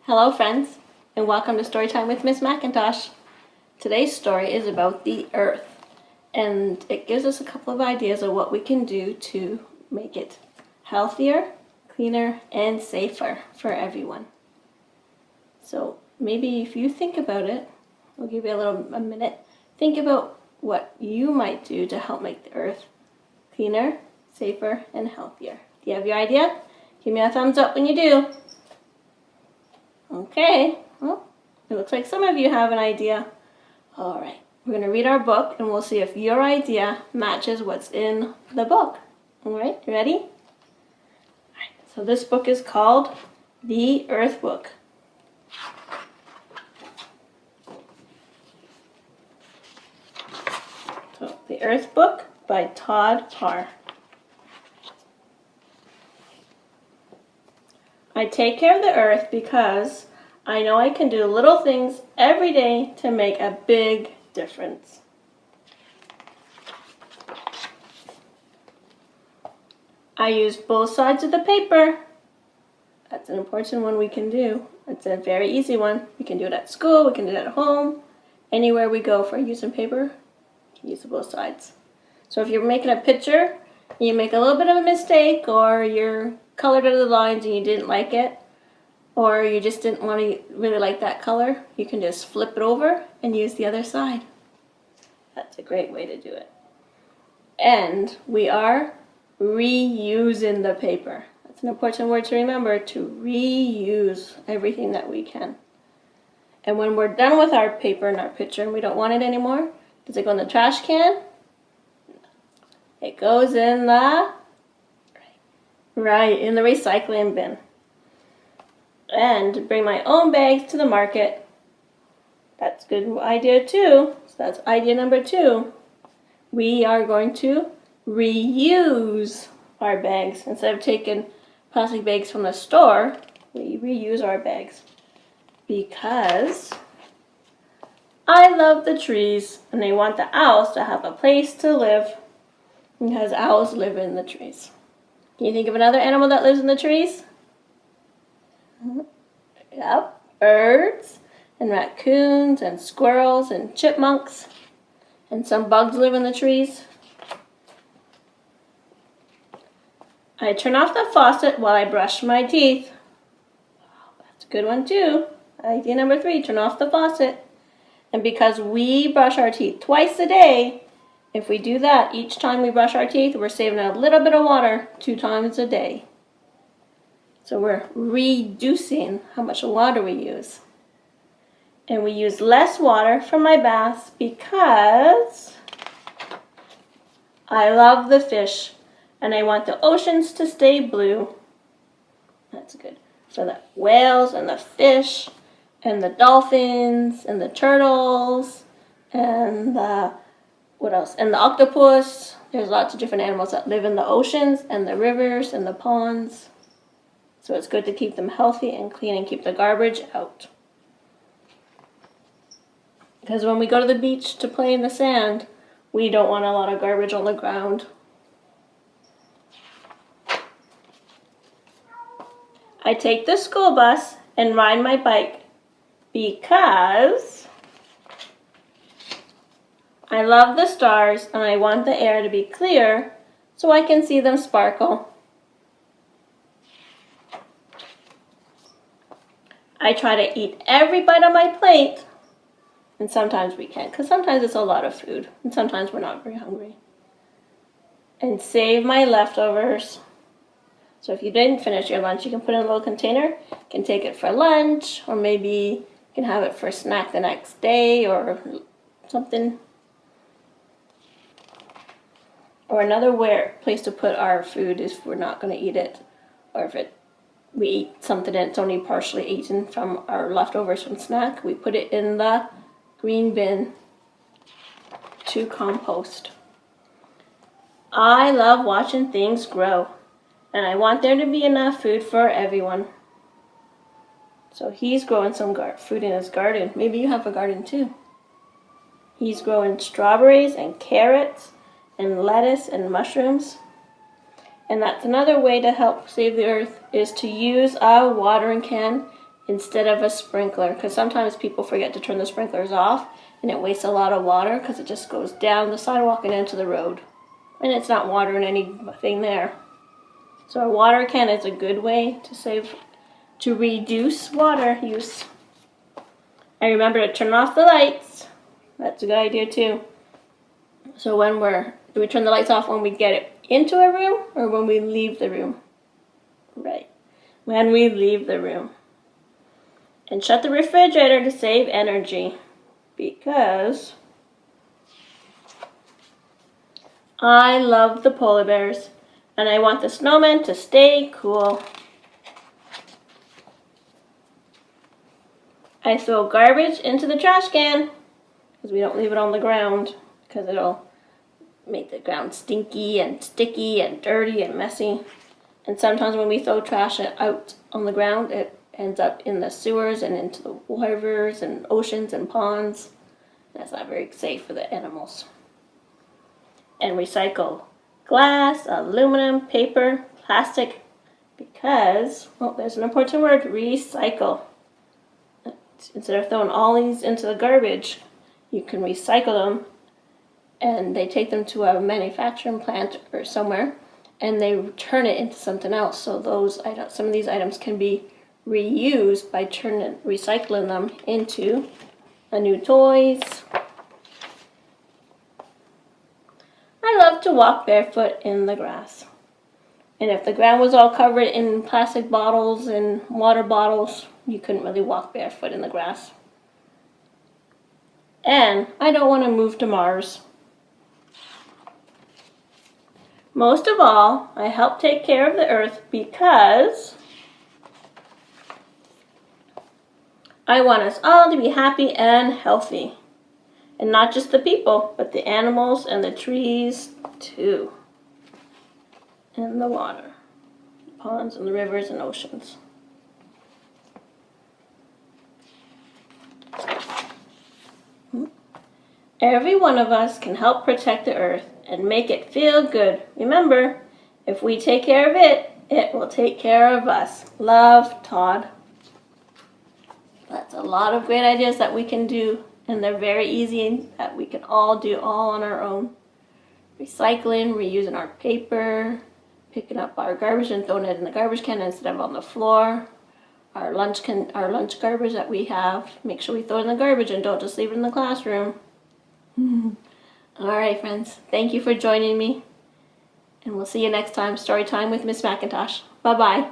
Hello friends, and welcome to Storytime with Miss MacIntosh. Today's story is about the earth, and it gives us a couple of ideas of what we can do to make it healthier, cleaner, and safer for everyone. So maybe if you think about it, I'll give you a minute. Think about what you might do to help make the earth cleaner, safer, and healthier. Do you have your idea? Give me a thumbs up when you do. Okay, well, it looks like some of you have an idea. All right, we're going to read our book and we'll see if your idea matches what's in the book. All right, you ready? All right, so this book is called The Earth Book. So, The Earth Book by Todd Parr. I take care of the earth because I know I can do little things every day to make a big difference. I use both sides of the paper. That's an important one we can do. It's a very easy one. We can do it at school, we can do it at home. Anywhere we go for using paper, you can use both sides. So if you're making a picture, you make a little bit of a mistake, or you're colored out of the lines and you didn't like it, or you just didn't want to really like that color, you can just flip it over and use the other side. That's a great way to do it. And we are reusing the paper. That's an important word to remember, to reuse everything that we can. And when we're done with our paper and our picture and we don't want it anymore, does it go in the trash can? It goes in the in the recycling bin. And bring my own bags to the market. That's a good idea too. So that's idea number 2. We are going to reuse our bags. Instead of taking plastic bags from the store, we reuse our bags. Because I love the trees and I want the owls to have a place to live. Because owls live in the trees. Can you think of another animal that lives in the trees? Yep, birds and raccoons and squirrels and chipmunks. And some bugs live in the trees. I turn off the faucet while I brush my teeth. That's a good one too. Idea number 3, turn off the faucet. And because we brush our teeth twice a day, if we do that each time we brush our teeth, we're saving a little bit of water 2 times a day. So we're reducing how much water we use. And we use less water for my baths because I love the fish and I want the oceans to stay blue. That's good. So the whales and the fish and the dolphins and the turtles and the what else? And the octopus. There's lots of different animals that live in the oceans and the rivers and the ponds. So it's good to keep them healthy and clean and keep the garbage out. Because when we go to the beach to play in the sand, we don't want a lot of garbage on the ground. I take the school bus and ride my bike because I love the stars and I want the air to be clear so I can see them sparkle. I try to eat every bite on my plate, and sometimes we can't, because sometimes it's a lot of food and sometimes we're not very hungry. And save my leftovers. So if you didn't finish your lunch, you can put it in a little container. You can take it for lunch, or maybe you can have it for a snack the next day or something. Or another place to put our food is if we're not going to eat it, or if we eat something and it's only partially eaten from our leftovers from snack, we put it in the green bin to compost. I love watching things grow, and I want there to be enough food for everyone. So he's growing some food in his garden. Maybe you have a garden too. He's growing strawberries and carrots and lettuce and mushrooms. And that's another way to help save the earth, is to use a watering can instead of a sprinkler, because sometimes people forget to turn the sprinklers off and it wastes a lot of water because it just goes down the sidewalk and into the road. And it's not watering anything there. So a water can is a good way to reduce water use. And remember to turn off the lights. That's a good idea too. So do we turn the lights off when we get it into a room or when we leave the room? Right, when we leave the room. And shut the refrigerator to save energy, because I love the polar bears and I want the snowmen to stay cool. I throw garbage into the trash can because we don't leave it on the ground because it'll make the ground stinky and sticky and dirty and messy. And sometimes when we throw trash out on the ground, it ends up in the sewers and into the rivers and oceans and ponds. That's not very safe for the animals. And recycle glass, aluminum, paper, plastic, because, well, there's an important word, recycle. Instead of throwing all these into the garbage, you can recycle them, and they take them to a manufacturing plant or somewhere, and they turn it into something else. So some of these items can be reused by recycling them into new toys. I love to walk barefoot in the grass. And if the ground was all covered in plastic bottles and water bottles, you couldn't really walk barefoot in the grass. And I don't want to move to Mars. Most of all, I help take care of the earth because I want us all to be happy and healthy. And not just the people, but the animals and the trees too. And the water, ponds and the rivers and oceans. Every one of us can help protect the earth and make it feel good. Remember, if we take care of it, it will take care of us. Love, Todd. That's a lot of great ideas that we can do, and they're very easy that we can all do all on our own. Recycling, reusing our paper, picking up our garbage and throwing it in the garbage can instead of on the floor. Our lunch garbage that we have, make sure we throw it in the garbage and don't just leave it in the classroom. All right, friends. Thank you for joining me. And we'll see you next time. Story time with Miss MacIntosh. Bye-bye.